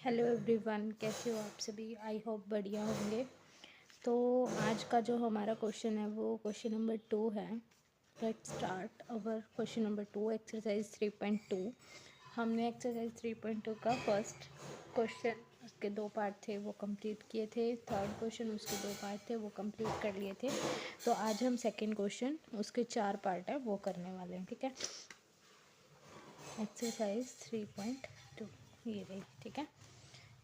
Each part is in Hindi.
हेलो एवरीवन, कैसे हो आप सभी। आई होप बढ़िया होंगे। तो आज का जो हमारा क्वेश्चन है वो क्वेश्चन नंबर 2 है। Let's start our question number 2, exercise 3.2। हमने एक्सरसाइज 3.2 का फर्स्ट क्वेश्चन, उसके 2 पार्ट थे वो कंप्लीट किए थे। थर्ड क्वेश्चन उसके 2 पार्ट थे वो कंप्लीट कर लिए थे। तो आज हम सेकेंड क्वेश्चन, उसके 4 पार्ट है वो करने वाले हैं। ठीक है, एक्सरसाइज 3.2 ये रही। ठीक है,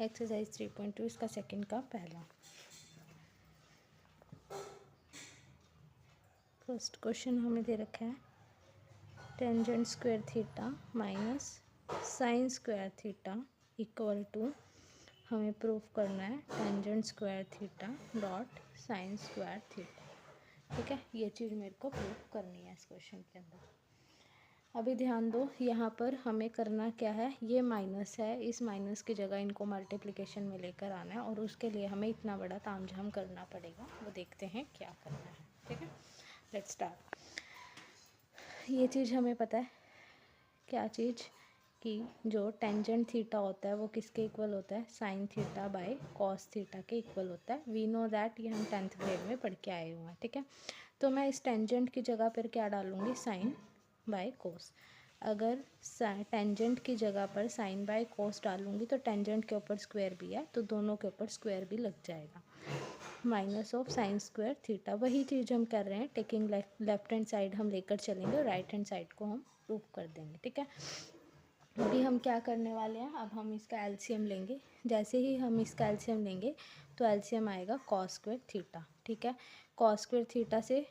एक्सरसाइज 3.2 इसका सेकंड का पहला। फर्स्ट क्वेश्चन हमें दे रखा है tangent square theta minus sine square theta equal to, हमें प्रूफ करना है tangent square theta dot sine square theta. ठीक है, ये चीज़ मेरे को प्रूफ करनी है इस क्वेश्चन के अंदर। अभी ध्यान दो, यहाँ पर हमें करना क्या है, ये माइनस है, इस माइनस की जगह इनको मल्टीप्लिकेशन में लेकर आना है और उसके लिए हमें इतना बड़ा तामझाम करना पड़ेगा। वो देखते हैं क्या करना है। ठीक है, लेट्स स्टार्ट। ये चीज़ हमें पता है, क्या चीज़, कि जो टेंजेंट थीटा होता है वो किसके इक्वल होता है, sine theta by cos theta के इक्वल होता है। वी नो दैट, ये हम 10th ग्रेड में पढ़ के आए हुए हैं। ठीक है, तो मैं इस टेंजेंट की जगह पर क्या डालूँगी, साइन बाय कोस। अगर टेंजेंट की जगह पर साइन बाय कोस डालूंगी तो टेंजेंट के ऊपर स्क्वायर भी है तो दोनों के ऊपर स्क्वायर भी लग जाएगा। Minus of sine square theta, वही चीज़ हम कर रहे हैं। टेकिंग लेफ्ट हैंड साइड हम लेकर चलेंगे और राइट हैंड साइड को हम प्रूव कर देंगे। ठीक है, अभी हम क्या करने वाले हैं, अब हम इसका एलसीएम लेंगे। जैसे ही हम इसका एलसीएम लेंगे तो एलसीएम आएगा कॉस स्क्वायर थीटा। ठीक है, कॉस स्क्वायर थीटा से,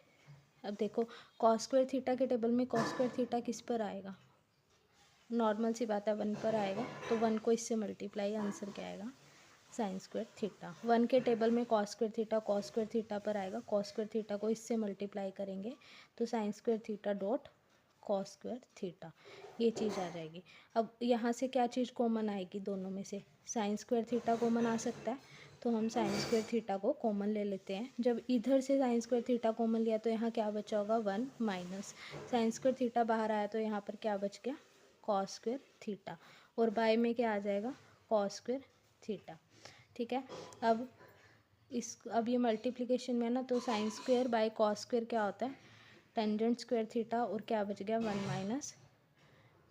अब देखो कॉस स्क्वायर थीटा के टेबल में कॉस स्क्वायर थीटा किस पर आएगा, नॉर्मल सी बात है 1 पर आएगा, तो 1 को इससे मल्टीप्लाई, आंसर क्या आएगा, साइन स्क्वायर थीटा। 1 के टेबल में कॉस स्क्वायर थीटा पर आएगा, कॉस स्क्वायर थीटा को इससे मल्टीप्लाई करेंगे तो sine square theta dot cos square theta, ये चीज़ आ जाएगी। अब यहाँ से क्या चीज़ कॉमन आएगी, दोनों में से साइन स्क्वायर थीटा कॉमन आ सकता है, तो हम साइन स्क्वायर थीटा को कॉमन ले लेते हैं। जब इधर से साइन स्क्वायर थीटा कॉमन लिया तो यहाँ क्या बचा होगा, 1 माइनस साइन स्क्वायर थीटा बाहर आया तो यहाँ पर क्या बच गया, कॉस स्क्वायर थीटा, और बाय में क्या आ जाएगा, कॉस स्क्वायर थीटा। ठीक है, अब ये मल्टीप्लिकेशन में है ना, तो sine square by cos square क्या होता है, टेंजेंट स्क्वायर थीटा, और क्या बच गया 1 माइनस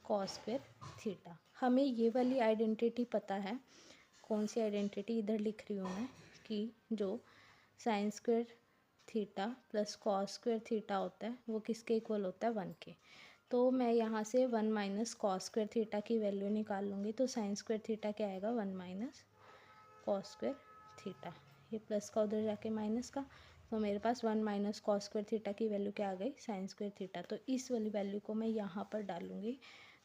कॉस स्क्वायर थीटा। हमें ये वाली आइडेंटिटी पता है, कौन सी आइडेंटिटी, इधर लिख रही हूँ मैं, कि जो sign square theta plus cos square theta होता है वो किसके इक्वल होता है, 1 के। तो मैं यहाँ से 1 माइनस कॉस स्क्वायर थीटा की वैल्यू निकाल लूँगी, तो साइन स्क्वायर थीटा क्या आएगा, 1 माइनस कॉस स्क्वायर थीटा, ये प्लस का उधर जाके माइनस का, तो मेरे पास 1 माइनस कॉस स्क्वायर थीटा की वैल्यू क्या आ गई, साइन स्क्वायर थीटा। तो इस वाली वैल्यू को मैं यहाँ पर डालूँगी,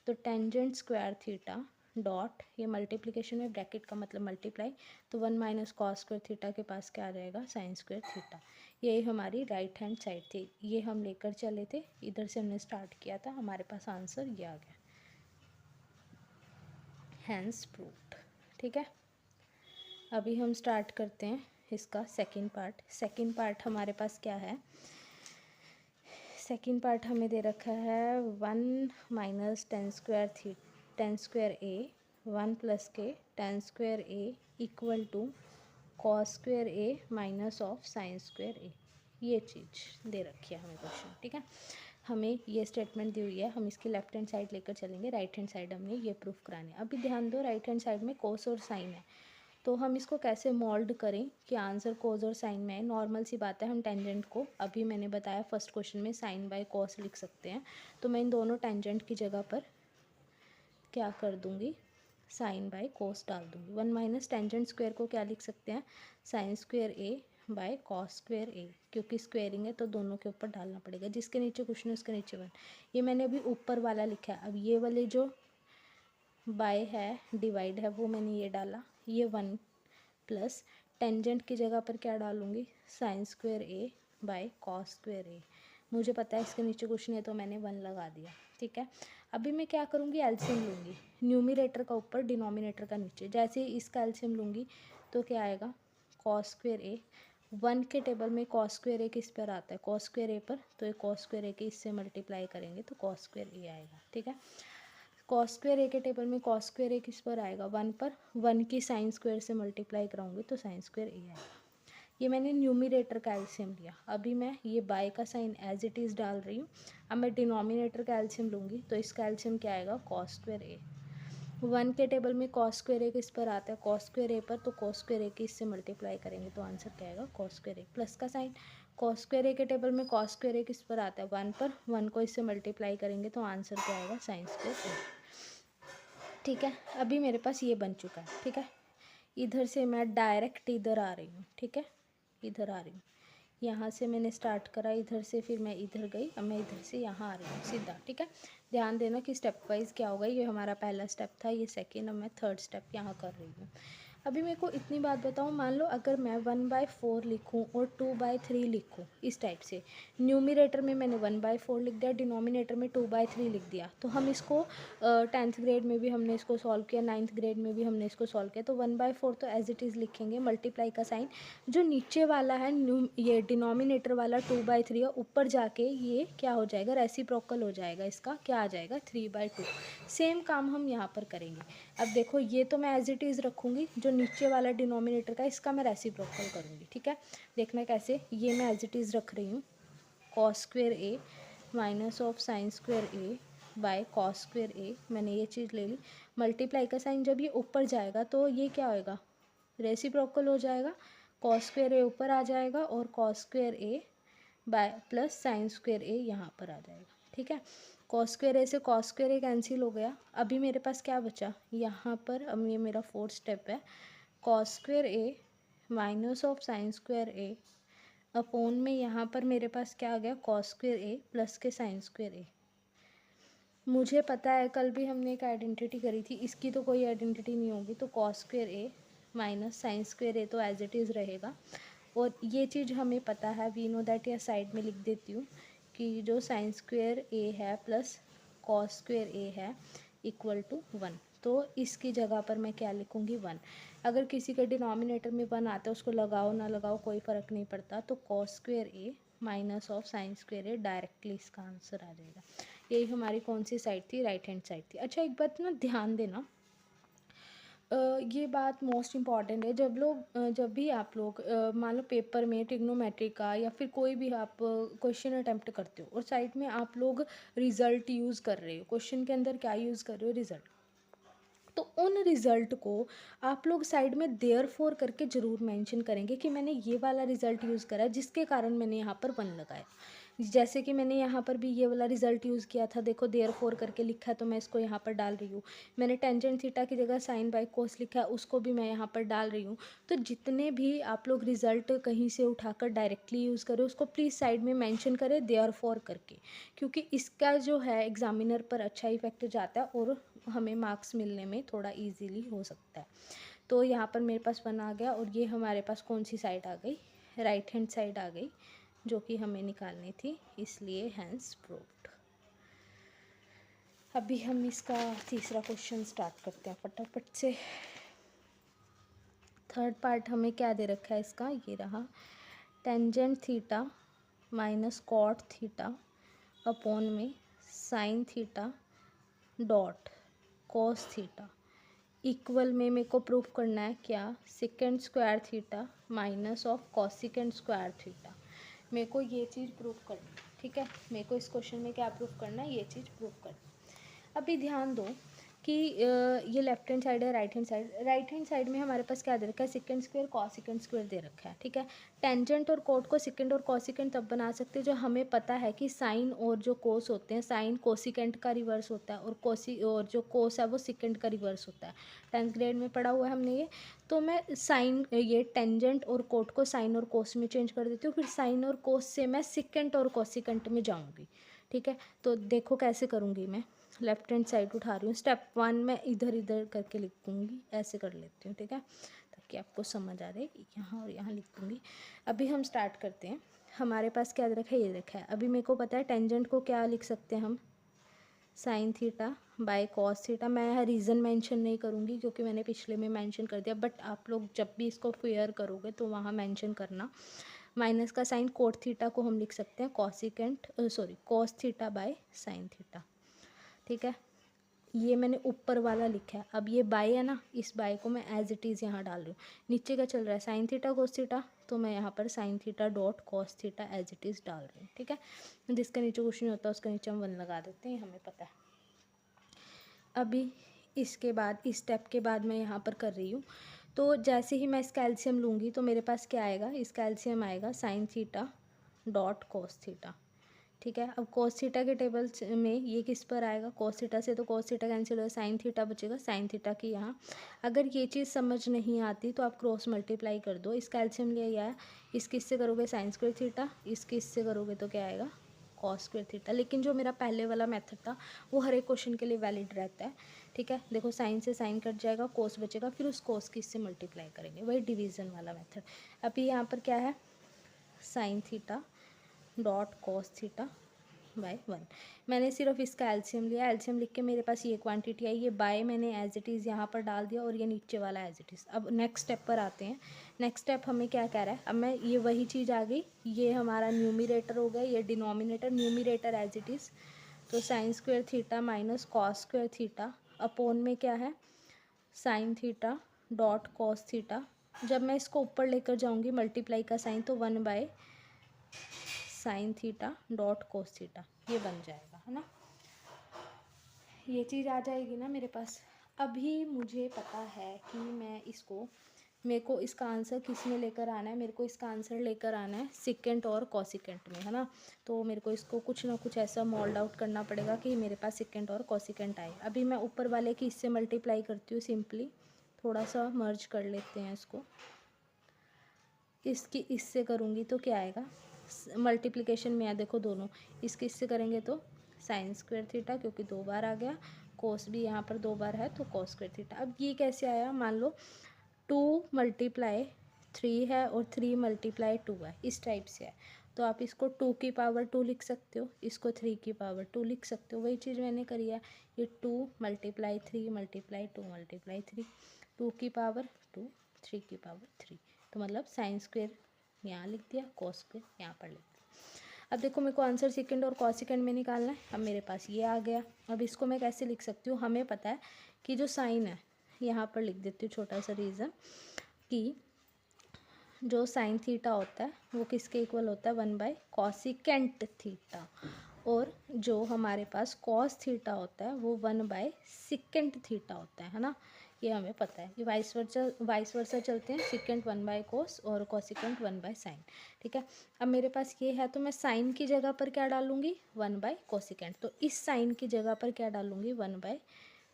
तो टेंजेंट स्क्वायर थीटा डॉट, ये मल्टीप्लिकेशन में ब्रैकेट का मतलब मल्टीप्लाई, तो 1 माइनस कॉस स्क्वायर थीटा के पास क्या आ जाएगा, साइन स्क्वायर थीटा। यही हमारी राइट हैंड साइड थी, ये हम लेकर चले थे, इधर से हमने स्टार्ट किया था, हमारे पास आंसर ये आ गया, हैंस प्रूव्ड। ठीक है, अभी हम स्टार्ट करते हैं इसका सेकंड पार्ट। सेकंड पार्ट हमारे पास क्या है, सेकंड पार्ट हमें दे रखा है 1 minus tan square a 1 plus के tan square a equal to cos square a minus of sine square a, ये चीज़ दे रखी है हमें क्वेश्चन। ठीक है, हमें ये स्टेटमेंट दी हुई है, हम इसकी लेफ्ट हैंड साइड लेकर चलेंगे, राइट हैंड साइड हमने ये प्रूफ करानी है। अभी ध्यान दो, राइट हैंड साइड में कोस और साइन है, तो हम इसको कैसे मोल्ड करें कि आंसर कोस और साइन में है। नॉर्मल सी बात है, हम टेंजेंट को, अभी मैंने बताया फर्स्ट क्वेश्चन में साइन बाय कॉस लिख सकते हैं, तो मैं इन दोनों टेंजेंट की जगह पर क्या कर दूंगी, साइन बाय कोस डाल दूंगी। 1 माइनस टेंजेंट स्क्वायर को क्या लिख सकते हैं, sine square a by cos square a, क्योंकि स्क्वेयरिंग है तो दोनों के ऊपर डालना पड़ेगा, जिसके नीचे कुछ नहीं उसके नीचे 1। ये मैंने अभी ऊपर वाला लिखा है, अब ये वाले जो बाय है, डिवाइड है, वो मैंने ये डाला, ये 1 प्लस टेंजेंट की जगह पर क्या डालूंगी, sine square a by cos square a. मुझे पता है इसके नीचे कुछ नहीं है तो मैंने 1 लगा दिया। ठीक है, अभी मैं क्या करूँगी, एलसीएम लूँगी, न्यूमरेटर का ऊपर डिनोमिनेटर का नीचे। जैसे ही इसका एलसीएम लूँगी तो क्या आएगा, कॉस स्क्वायर ए, 1 के टेबल में कॉस स्क्वायर ए किस पर आता है, कॉस स्क्वायर ए पर, तो ये कॉस स्क्वायर ए के इससे मल्टीप्लाई करेंगे तो कॉस स्क्वायर ए आएगा। ठीक है, कॉस स्क्वायर ए के टेबल में कॉस स्क्वायर ए किस पर आएगा, 1 पर, 1 की साइन स्क्वायर से मल्टीप्लाई कराऊंगी तो साइन स्क्वायर ए आएगा। ये मैंने न्यूमिनेटर का एलसीएम लिया। अभी मैं ये बाय का साइन एज इट इज़ डाल रही हूँ। अब मैं डिनोमिनेटर का एलसीएम लूँगी तो इसका एलसीएम क्या आएगा, कॉस स्क्वायर ए। 1 के टेबल में कॉस स्क्वायर ए किस पर आता है, कॉस स्क्वायर ए पर, तो कॉस स्क्वायर ए की इससे मल्टीप्लाई करेंगे तो आंसर क्या आएगा, कॉस स्क्वायर ए। प्लस का साइन, कॉस स्क्वायर ए के टेबल में कॉस स्क्वायर ए किस पर आता है, 1 पर, 1 को इससे मल्टीप्लाई करेंगे तो आंसर क्या आएगा, साइन स्क्वायर ए। ठीक है, अभी मेरे पास ये बन चुका है। ठीक है, इधर से मैं डायरेक्ट इधर आ रही हूँ। ठीक है, इधर आ रही हूँ, यहाँ से मैंने स्टार्ट करा इधर से, फिर मैं इधर गई, अब मैं इधर से यहाँ आ रही हूँ सीधा। ठीक है, ध्यान देना कि स्टेप वाइज क्या होगा। ये हमारा पहला स्टेप था, ये सेकेंड, अब मैं थर्ड स्टेप यहाँ कर रही हूँ। अभी मेरे को इतनी बात बताऊँ, मान लो अगर मैं 1/4 लिखूँ और 2/3 लिखूँ, इस टाइप से, न्यूमिनेटर में मैंने 1/4 लिख दिया, डिनोमिनेटर में 2/3 लिख दिया, तो हम इसको 10th ग्रेड में भी हमने इसको सॉल्व किया, 9th ग्रेड में भी हमने इसको सॉल्व किया। तो 1/4 तो एज इट इज़ लिखेंगे, मल्टीप्लाई का साइन, जो नीचे वाला है ये डिनोमिनेटर वाला 2/3 है, ऊपर जाके ये क्या हो जाएगा, रेसिप्रोकल हो जाएगा, इसका क्या आ जाएगा, 3/2। सेम काम हम यहाँ पर करेंगे। अब देखो, ये तो मैं एज इट इज़ रखूँगी, जो नीचे वाला डिनोमिनेटर का इसका मैं रेसिप्रोकल करूँगी। ठीक है, देखना कैसे, ये मैं एज इट इज़ रख रही हूँ, cos square a minus of sine square a by cos square a, मैंने ये चीज़ ले ली। मल्टीप्लाई का साइन जब ये ऊपर जाएगा तो ये क्या होएगा, रेसिप्रोकल हो जाएगा, कॉस स्क्वायर ए ऊपर आ जाएगा और cos square a bye plus sign square ए यहाँ पर आ जाएगा। ठीक है, कॉस स्क्वायर ए से कॉस स्क्वायर ए कैंसिल हो गया। अभी मेरे पास क्या बचा यहाँ पर, अब ये मेरा फोर्थ स्टेप है, cos square a minus of sine square A upon में यहाँ पर मेरे पास क्या आ गया, कॉस स्क्वायर ए प्लस के साइन स्क्वायर ए। मुझे पता है कल भी हमने एक आइडेंटिटी करी थी, इसकी तो कोई आइडेंटिटी नहीं होगी, तो cos square a minus sine square ए तो एज इट इज़ रहेगा। और ये चीज़ हमें पता है, वी नो दैट, या साइड में लिख देती हूँ कि जो साइन स्क्वायर ए है प्लस कॉस स्क्वायर ए है इक्वल टू 1। तो इसकी जगह पर मैं क्या लिखूँगी, 1। अगर किसी के डिनोमिनेटर में 1 आता है, उसको लगाओ ना लगाओ कोई फ़र्क नहीं पड़ता, तो cos square a minus of sine square A directly इसका आंसर आ जाएगा। यही हमारी कौन सी साइड थी, राइट हैंड साइड थी। अच्छा, एक बात ना ध्यान देना, ये बात मोस्ट इम्पॉर्टेंट है, जब भी आप लोग मान लो पेपर में ट्रिग्नोमेट्री का या फिर कोई भी आप क्वेश्चन अटेम्प्ट करते हो और साइड में आप लोग रिज़ल्ट यूज़ कर रहे हो, क्वेश्चन के अंदर क्या यूज़ कर रहे हो, रिज़ल्ट, तो उन रिज़ल्ट को आप लोग साइड में देयरफॉर करके ज़रूर मेंशन करेंगे कि मैंने ये वाला रिज़ल्ट यूज़ करा जिसके कारण मैंने यहाँ पर 1 लगाया। जैसे कि मैंने यहाँ पर भी ये वाला रिज़ल्ट यूज़ किया था, देखो देयरफॉर करके लिखा है तो मैं इसको यहाँ पर डाल रही हूँ। मैंने टेंजेंट थीटा की जगह साइन बाय कोस लिखा है, उसको भी मैं यहाँ पर डाल रही हूँ। तो जितने भी आप लोग रिज़ल्ट कहीं से उठाकर डायरेक्टली यूज़ करें, उसको प्लीज़ साइड में मेंशन करें देयरफॉर करके, क्योंकि इसका जो है एग्जामिनर पर अच्छा इफेक्ट जाता है और हमें मार्क्स मिलने में थोड़ा इजीली हो सकता है। तो यहाँ पर मेरे पास 1 आ गया और ये हमारे पास कौन सी साइड आ गई, राइट हैंड साइड आ गई, जो कि हमें निकालनी थी, इसलिए हैंस प्रूव्ड। अभी हम इसका तीसरा क्वेश्चन स्टार्ट करते हैं फटाफट से। थर्ड पार्ट हमें क्या दे रखा है इसका, ये रहा, tangent theta minus cot theta upon में sine theta dot cos theta equal में मेरे को प्रूफ करना है क्या, secant square theta minus of cosecant square theta. मेरे को ये चीज़ प्रूफ करनी है। ठीक है, मेरे को इस क्वेश्चन में क्या प्रूफ करना है, ये चीज़ प्रूफ करनी है। अभी ध्यान दो कि ये लेफ्ट हैंड साइड है, राइट हैंड साइड में हमारे पास क्या दे रखा है, सेकंड स्क्वायर कॉसिकेंड स्क्वायर दे रखा है। ठीक है, टेंजेंट और कोट को सेकंड और कॉसिकेंड तब बना सकते हैं जो हमें पता है कि साइन और जो कोस होते हैं, साइन कोसिकेंड का रिवर्स होता है और जो कोस है वो सेकंड का रिवर्स होता है। 10th ग्रेड में पढ़ा हुआ है हमने ये। तो मैं साइन, ये टेंजेंट और कोट को साइन और कोस में चेंज कर देती हूँ, फिर साइन और कोस से मैं सेकंड और कॉसिकेंड में जाऊँगी। ठीक है, तो देखो कैसे करूँगी मैं, लेफ्ट हैंड साइड उठा रही हूँ, स्टेप 1 में इधर इधर करके लिखूँगी, ऐसे कर लेती हूँ। ठीक है, ताकि आपको समझ आ रहे, यहाँ और यहाँ लिखूँगी। अभी हम स्टार्ट करते हैं। हमारे पास क्या रखा है, ये रखा है। अभी मेरे को पता है टेंजेंट को क्या लिख सकते हैं हम, sign theta by cos theta. मैं यहाँ रीज़न मेंशन नहीं करूँगी क्योंकि मैंने पिछले में मेंशन कर दिया, बट आप लोग जब भी इसको फेयर करोगे तो वहाँ मेंशन करना। माइनस का साइन कोट थीटा को हम लिख सकते हैं cos theta by sine theta. ठीक है, ये मैंने ऊपर वाला लिखा है। अब ये बाय है ना, इस बाय को मैं एज इट इज़ यहाँ डाल रही हूँ। नीचे क्या चल रहा है, साइन थीटा कोस थीटा, तो मैं यहाँ पर sine theta dot cos theta as it is डाल रही हूँ। ठीक है, जिसका नीचे क्वेश्चन होता है उसका नीचे हम 1 लगा देते हैं, हमें पता है। अभी इसके बाद इस स्टेप के बाद मैं यहाँ पर कर रही हूँ, तो जैसे ही मैं इसका एलसीएम लूँगी तो मेरे पास क्या आएगा, इसका एलसीएम आएगा sign theta dot cos theta. ठीक है, अब कॉस थीटा के टेबल में ये किस पर आएगा, कॉस थीटा से तो कॉस थीटा कैंसिल होगा, साइन थीटा बचेगा, साइन थीटा की यहाँ। अगर ये चीज़ समझ नहीं आती तो आप क्रॉस मल्टीप्लाई कर दो, इसका एलसीएम लिया है, इसके इससे करोगे साइन स्क्वायर थीटा, इसके इससे करोगे तो क्या आएगा कॉस स्क्वायर थीटा। लेकिन जो मेरा पहले वाला मेथड था वो हर एक क्वेश्चन के लिए वैलिड रहता है। ठीक है, देखो साइन से साइन कट जाएगा, कोस बचेगा, फिर उस कोस की इससे मल्टीप्लाई करेंगे, वही डिवीज़न वाला मेथड। अभी यहाँ पर क्या है, sine theta dot cos theta bye 1। मैंने सिर्फ इसका एलसीएम लिया, एलसीएम लिख के मेरे पास ये क्वांटिटी आई, ये बाय मैंने एज इट इज़ यहाँ पर डाल दिया और ये नीचे वाला एज इट इज़। अब नेक्स्ट स्टेप पर आते हैं। नेक्स्ट स्टेप हमें क्या कह रहा है, अब मैं ये वही चीज़ आ गई, ये हमारा न्यूमिरेटर हो गया, ये denominator, numerator as it is, तो sine square theta minus cos square theta upon में क्या है sine theta dot cos theta. जब मैं इसको ऊपर लेकर जाऊँगी मल्टीप्लाई का साइन, तो 1 bye sine theta dot cos theta, ये बन जाएगा, है ना, ये चीज़ आ जाएगी ना मेरे पास। अभी मुझे पता है कि मैं इसको, मेरे को इसका आंसर किस में लेकर आना है, मेरे को इसका आंसर लेकर आना है सिकेंट और कॉसिकेंट में, है ना। तो मेरे को इसको कुछ ना कुछ ऐसा मोल्ड आउट करना पड़ेगा कि मेरे पास सिकेंट और कॉसिकेंट आए। अभी मैं ऊपर वाले की इससे मल्टीप्लाई करती हूँ, सिंपली थोड़ा सा मर्ज कर लेते हैं इसको, इसकी इससे करूँगी तो क्या आएगा, मल्टीप्लिकेशन में है देखो दोनों, इसके इससे करेंगे तो साइन स्क्वायर थीटा, क्योंकि 2 बार आ गया, कोस भी यहाँ पर 2 बार है तो कॉस स्क्वायर थीटा। अब ये कैसे आया, मान लो 2 मल्टीप्लाई 3 है और 3 मल्टीप्लाई 2 है, इस टाइप से है, तो आप इसको 2 की पावर 2 लिख सकते हो, इसको 3 की पावर 2 लिख सकते हो, वही चीज़ मैंने करी है। ये 2 मल्टीप्लाई 3 मल्टीप्लाई 2 मल्टीप्लाई 3, 2 की पावर 2, 3 की पावर 3, तो मतलब साइन स्क्वायर यहाँ लिख दिया, कॉस स्क्वायर यहाँ पर लिख दिया। अब देखो मेरे को आंसर सेकंड और कॉसिकेंड में निकालना है, अब मेरे पास ये आ गया। अब इसको मैं कैसे लिख सकती हूँ, हमें पता है कि जो साइन है, यहाँ पर लिख देती हूँ छोटा सा रीज़न, कि जो साइन थीटा होता है वो किसके इक्वल होता है, 1 बाय कॉसिकेंट थीटा, और जो हमारे पास कॉस थीटा होता है वो 1 बाय सिकेंट थीटा होता है ना, ये हमें पता है। ये वाइस वर्सा चलते हैं, सिकेंट 1 बाय कोस और कॉसिकेंट 1 बाय साइन। ठीक है, अब मेरे पास ये है तो मैं साइन की जगह पर क्या डालूंगी, 1 बाय कॉसिकेंट, तो इस साइन की जगह पर क्या डालूंगी, 1 बाय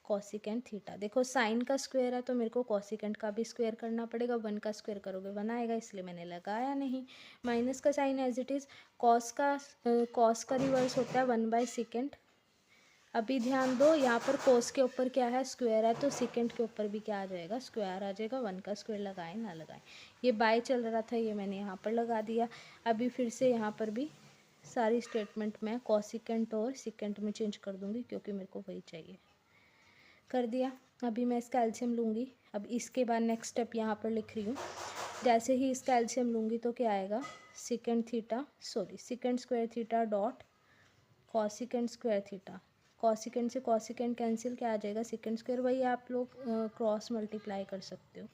कॉसिकेंट थीटा। देखो साइन का स्क्वायर है तो मेरे को कॉसिकेंट का भी स्क्वायर करना पड़ेगा, 1 का स्क्वायर करोगे 1 आएगा, इसलिए मैंने लगाया नहीं। माइनस का sine as it is, cos का रिवर्स होता है 1 बाय सिकेंट। अभी ध्यान दो, यहाँ पर कोस के ऊपर क्या है, स्क्वायर है, तो सिकेंट के ऊपर भी क्या आ जाएगा, स्क्वायर आ जाएगा, 1 का स्क्वायर लगाए ना लगाए। ये बाय चल रहा था, ये मैंने यहाँ पर लगा दिया। अभी फिर से यहाँ पर भी सारी स्टेटमेंट मैं कॉसिकेंट और सिकेंट में चेंज कर दूँगी, क्योंकि मेरे को वही चाहिए, कर दिया। अभी मैं इसका एलसीएम लूँगी। अब इसके बाद नेक्स्ट स्टेप यहाँ पर लिख रही हूँ, जैसे ही इसका एलसीएम लूँगी तो क्या आएगा, secant square theta dot cosecant square theta. Cosecant से कॉसिकेंट कैंसिल, क्या आ जाएगा, सेकेंड स्क्वायर, वही आप लोग क्रॉस मल्टीप्लाई कर सकते हो,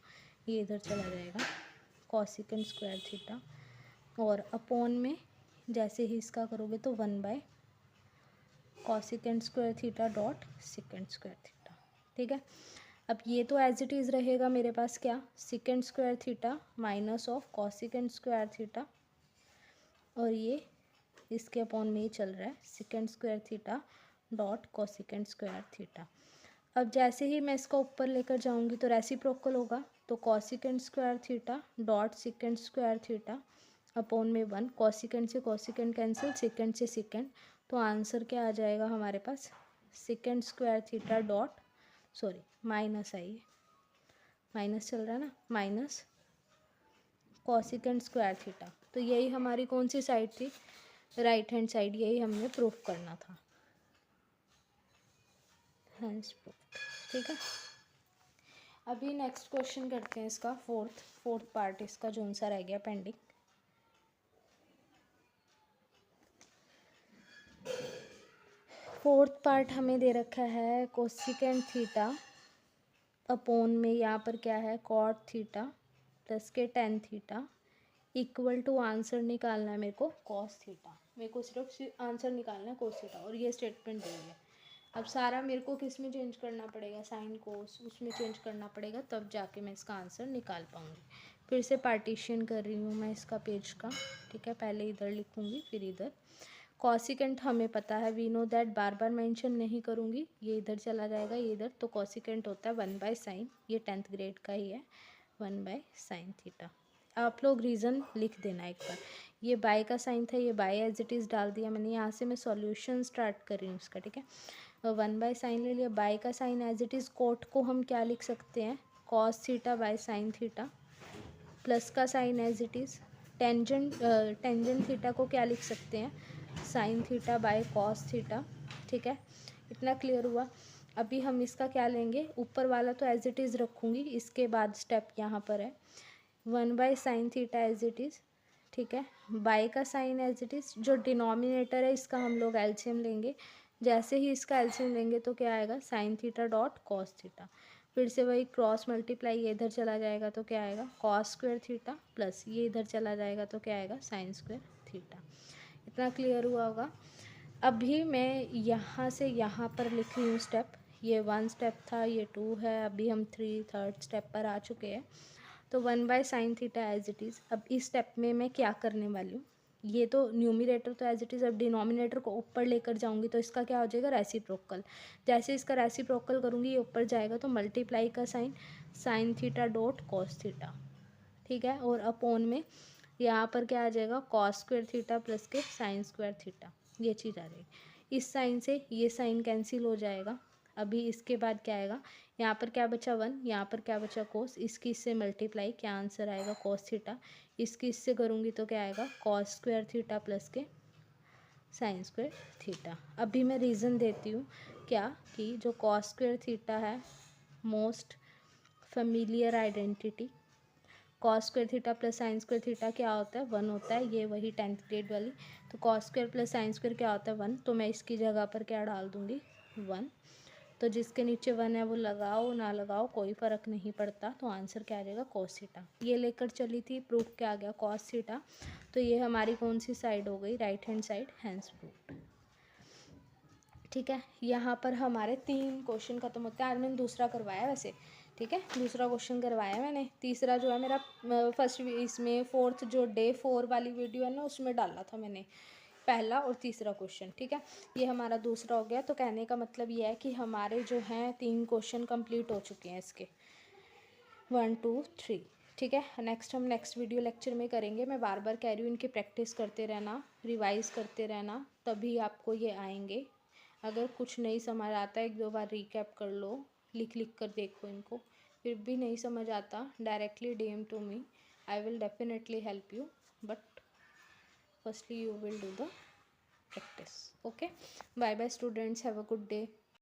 ये इधर चला जाएगा, कॉसिकेंट स्क्वायर थीटा, और अपोन में जैसे ही इसका करोगे तो 1 by cosecant square theta dot secant square theta. ठीक है, अब ये तो एज इट इज़ रहेगा मेरे पास, क्या, secant square theta minus of cosecant square theta, और ये इसके अपॉन में ही चल रहा है, secant square theta dot cosecant square theta. अब जैसे ही मैं इसको ऊपर लेकर जाऊंगी तो रेसिप्रोकल होगा, तो cosecant square theta dot secant square theta upon में 1, कॉसिकेंट से कॉसिकेंट कैंसिल, सिकेंट से सिकेंट, तो आंसर क्या आ जाएगा हमारे पास, secant square theta dot, sorry minus आइए, माइनस चल रहा है ना, माइनस कॉसिकेंट स्क्वायर थीटा। तो यही हमारी कौन सी साइड थी, राइट हैंड साइड, यही हमने प्रूफ करना था, हैंस प्रूफ। ठीक है, अभी नेक्स्ट क्वेश्चन करते हैं इसका, फोर्थ पार्ट इसका जो सा रह गया पेंडिंग। फोर्थ पार्ट हमें दे रखा है कोसिकेंट थीटा अपॉन में यहाँ पर क्या है कॉट थीटा प्लस के tan theta equal to answer निकालना है मेरे को कॉस थीटा। मेरे को सिर्फ आंसर निकालना है कोस थीटा और ये स्टेटमेंट दी है। अब सारा मेरे को किस में चेंज करना पड़ेगा, साइन कोस उसमें चेंज करना पड़ेगा, तब जाके मैं इसका आंसर निकाल पाऊँगी। फिर से पार्टीशन कर रही हूँ मैं इसका पेज का, ठीक है। पहले इधर लिखूँगी फिर इधर। कॉसिकेंट हमें पता है, वी नो दैट, बार बार मेंशन नहीं करूँगी। ये इधर चला जाएगा ये इधर, तो कॉसिकेंट होता है 1/sin, ये 10th ग्रेड का ही है, 1/sin थीटा। आप लोग रीज़न लिख देना एक बार। ये बाय का साइन था, ये बाय एज इट इज़ डाल दिया मैंने। यहाँ से मैं सॉल्यूशन स्टार्ट कर रही हूँ इसका, ठीक है। 1/sin ले लिया, बाय का sine as it is cot को हम क्या लिख सकते हैं, cos theta by sine theta, plus का sine as it is, tangent theta को क्या लिख सकते हैं, sine theta by cos theta, ठीक है। इतना क्लियर हुआ। अभी हम इसका क्या लेंगे, ऊपर वाला तो एज इट इज़ रखूँगी, इसके बाद स्टेप यहाँ पर है 1/sin theta as it is, ठीक है। बाय का साइन एज इट इज़, जो डिनोमिनेटर है इसका हम लोग एलसीएम लेंगे। जैसे ही इसका एलसीएम लेंगे तो क्या आएगा, sign theta dot cos theta. फिर से वही क्रॉस मल्टीप्लाई, ये इधर चला जाएगा तो क्या आएगा, कॉस स्क्वायर थीटा, प्लस ये इधर चला जाएगा तो क्या आएगा, साइन स्क्वायर थीटा। इतना क्लियर हुआ होगा। अभी मैं यहाँ से यहाँ पर लिख रही हूँ स्टेप। ये 1 स्टेप था, ये 2 है, अभी हम 3rd स्टेप पर आ चुके हैं। तो 1/sin theta as it is. अब इस स्टेप में मैं क्या करने वाली हूँ, ये तो न्यूमिनेटर तो एज इट इज़, अब डिनोमिनेटर को ऊपर लेकर जाऊँगी तो इसका क्या हो जाएगा, रेसिप्रोकल। जैसे इसका रेसिप्रोकल करूँगी ये ऊपर जाएगा तो मल्टीप्लाई का sine, sine theta dot cos theta, ठीक है। और अपॉन में यहाँ पर क्या आ जाएगा, कॉस स्क्वायर थीटा प्लस के साइन स्क्वायर थीटा, ये चीज़ आ जाएगी। इस साइन से ये साइन कैंसिल हो जाएगा। अभी इसके बाद क्या आएगा, यहाँ पर क्या बचा 1, यहाँ पर क्या बचा कोस, इसकी इससे मल्टीप्लाई, क्या आंसर आएगा कॉस थीटा। इसकी इससे करूँगी तो क्या आएगा, कॉस स्क्वायर थीटा प्लस के साइन स्क्वायर थीटा। अभी मैं रीज़न देती हूँ क्या, कि जो कॉस स्क्वायर थीटा है most familiar identity, cos square theta plus sign square theta क्या होता है, 1 होता है। ये वही 10th ग्रेड वाली। तो cos square plus sine square क्या होता है, 1। तो मैं इसकी जगह पर क्या डाल दूँगी, 1। तो जिसके नीचे 1 है वो लगाओ ना लगाओ कोई फ़र्क नहीं पड़ता। तो आंसर क्या आ जाएगा, कॉस थीटा। ये लेकर चली थी, प्रूफ क्या आ गया, कॉस थीटा। तो ये हमारी कौन सी साइड हो गई, right hand side, hence proof, ठीक है। यहाँ पर हमारे 3 क्वेश्चन खत्म होते हैं। आज मैंने दूसरा करवाया वैसे, ठीक है, दूसरा क्वेश्चन करवाया मैंने। तीसरा जो है मेरा फर्स्ट इसमें 4th जो डे 4 वाली वीडियो है ना उसमें डाला था मैंने पहला और तीसरा क्वेश्चन, ठीक है। ये हमारा दूसरा हो गया। तो कहने का मतलब ये है कि हमारे जो हैं 3 क्वेश्चन कंप्लीट हो चुके हैं इसके, 1 2 3, ठीक है। नेक्स्ट हम नेक्स्ट वीडियो लेक्चर में करेंगे। मैं बार बार कह रही हूँ इनकी प्रैक्टिस करते रहना, रिवाइज़ करते रहना, तभी आपको ये आएंगे। अगर कुछ नहीं समझ आता, 1-2 बार रिकैप कर लो, लिख लिख कर देखो इनको। फिर भी नहीं समझ आता, directly DM to me, I will definitely help you, but firstly you will do the practice. Okay, bye bye students, have a good day.